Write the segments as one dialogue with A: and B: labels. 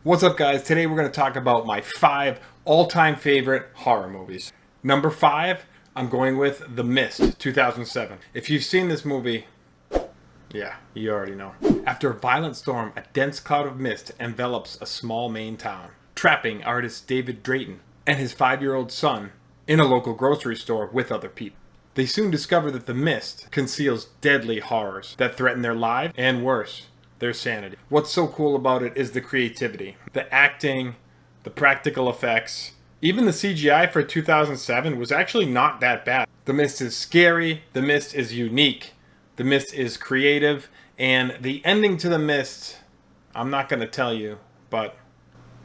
A: What's up, guys? Today we're going to talk about my 5 all-time favorite horror movies. Number 5, I'm going with The Mist, 2007. If you've seen this movie, yeah, you already know. After a violent storm, a dense cloud of mist envelops a small Maine town, trapping artist David Drayton and his 5-year-old son in a local grocery store with other people. They soon discover that the mist conceals deadly horrors that threaten their lives and, worse, their sanity. What's so cool about it is the creativity, the acting, the practical effects. Even the CGI for 2007 was actually not that bad. The Mist is scary, The Mist is unique, The Mist is creative, and the ending to The Mist, I'm not going to tell you, but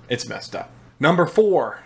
A: it's messed up. Number 4,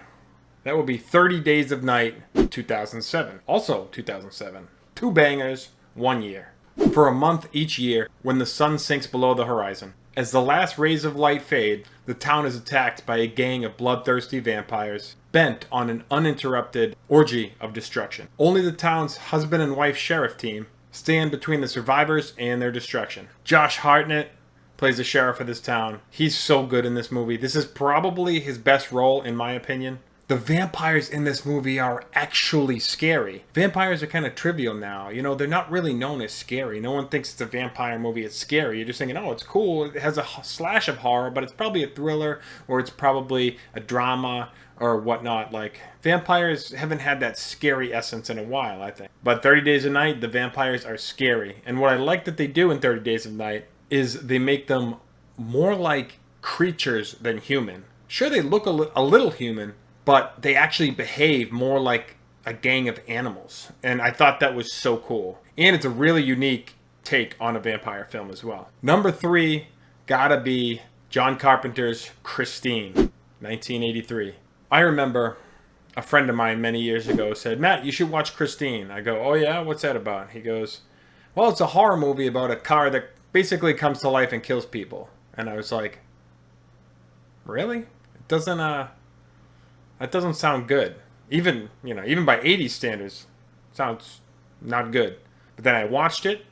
A: that would be 30 Days of Night, 2007. Also 2007. 2 bangers, 1 year. For a month each year, when the sun sinks below the horizon. As the last rays of light fade, the town is attacked by a gang of bloodthirsty vampires, bent on an uninterrupted orgy of destruction. Only the town's husband and wife sheriff team stand between the survivors and their destruction. Josh Hartnett plays the sheriff of this town. He's so good in this movie. This is probably his best role, in my opinion. The vampires in this movie are actually scary. Vampires are kind of trivial now. You know, they're not really known as scary. No one thinks it's a vampire movie, it's scary. You're just thinking, oh, it's cool. It has a slash of horror, but it's probably a thriller, or it's probably a drama, or whatnot. Like, vampires haven't had that scary essence in a while, I think. But 30 Days of Night, the vampires are scary. And what I like that they do in 30 Days of Night is they make them more like creatures than human. Sure, they look a little human, but they actually behave more like a gang of animals. And I thought that was so cool. And it's a really unique take on a vampire film as well. Number 3, gotta be John Carpenter's Christine, 1983. I remember a friend of mine many years ago said, Matt, you should watch Christine. I go, oh yeah, what's that about? He goes, well, it's a horror movie about a car that basically comes to life and kills people. And I was like, really? That doesn't sound good. Even by 80s standards, sounds not good. But then I watched it,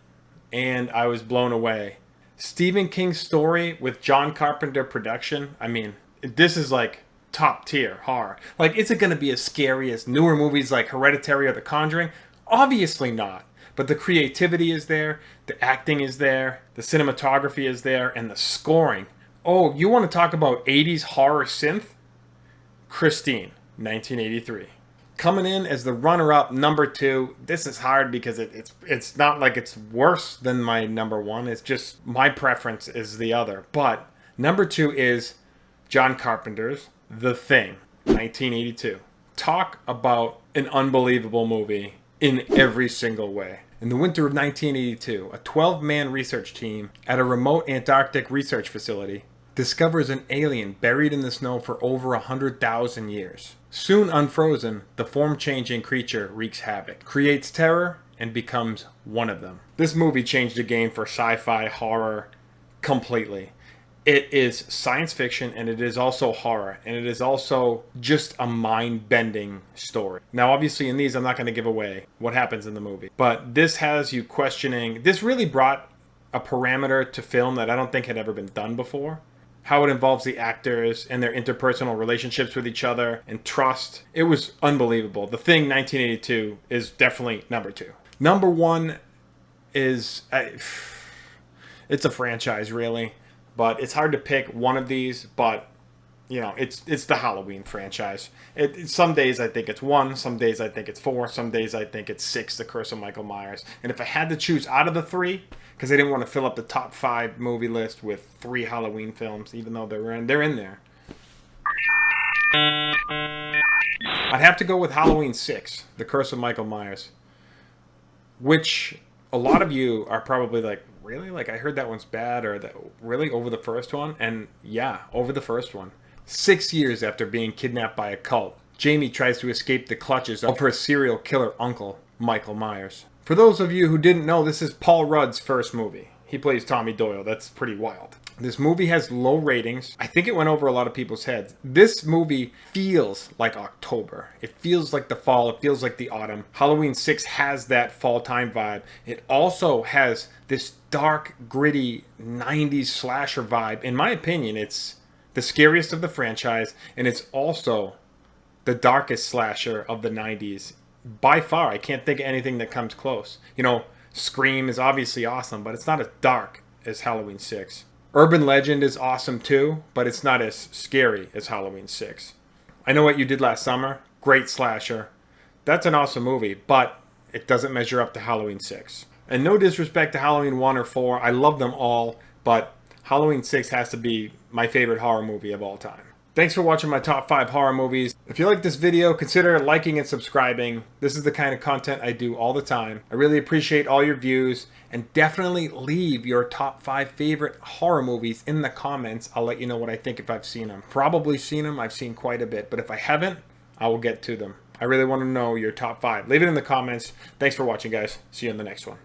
A: and I was blown away. Stephen King's story with John Carpenter production, I mean, this is like top tier horror. Like, is it going to be as scary as newer movies like Hereditary or The Conjuring? Obviously not. But the creativity is there, the acting is there, the cinematography is there, and the scoring. Oh, you want to talk about 80s horror synth? Christine, 1983. Coming in as the runner-up, number 2. This is hard because it's not like it's worse than my number 1. It's just my preference is the other. But number 2 is John Carpenter's The Thing, 1982. Talk about an unbelievable movie in every single way. In the winter of 1982, a 12-man research team at a remote Antarctic research facility discovers an alien buried in the snow for over 100,000 years. Soon unfrozen, the form-changing creature wreaks havoc, creates terror, and becomes one of them. This movie changed the game for sci-fi horror completely. It is science fiction, and it is also horror, and it is also just a mind-bending story. Now, obviously, in these, I'm not going to give away what happens in the movie, but this has you questioning. This really brought a parameter to film that I don't think had ever been done before. How it involves the actors and their interpersonal relationships with each other and trust. It was unbelievable. The Thing, 1982, is definitely number 2. Number 1 is... it's a franchise, really. But it's hard to pick one of these, but, you know, it's the Halloween franchise. Some days I think it's 1, some days I think it's 4, some days I think it's 6, The Curse of Michael Myers. And if I had to choose out of the 3, because I didn't want to fill up the top 5 movie list with 3 Halloween films, even though they're in there. I'd have to go with Halloween 6, The Curse of Michael Myers. Which a lot of you are probably like, really? Like, I heard that one's bad, or that really over the first one? And yeah, over the first one. 6 years after being kidnapped by a cult, Jamie tries to escape the clutches of her serial killer uncle, Michael Myers. For those of you who didn't know, this is Paul Rudd's first movie. He plays Tommy Doyle. That's pretty wild. This movie has low ratings. I think it went over a lot of people's heads. This movie feels like October. It feels like the fall. It feels like the autumn. Halloween 6 has that fall time vibe. It also has this dark, gritty 90s slasher vibe. In my opinion, it's the scariest of the franchise, and it's also the darkest slasher of the 90s. By far, I can't think of anything that comes close. You know, Scream is obviously awesome, but it's not as dark as Halloween 6. Urban Legend is awesome too, but it's not as scary as Halloween 6. I Know What You Did Last Summer, great slasher. That's an awesome movie, but it doesn't measure up to Halloween 6. And no disrespect to Halloween 1 or 4, I love them all, but Halloween 6 has to be my favorite horror movie of all time. Thanks for watching my top 5 horror movies. If you like this video, consider liking and subscribing. This is the kind of content I do all the time. I really appreciate all your views, and definitely leave your top 5 favorite horror movies in the comments. I'll let you know what I think if I've seen them. Probably seen them. I've seen quite a bit, but if I haven't, I will get to them. I really want to know your top 5. Leave it in the comments. Thanks for watching, guys. See you in the next one.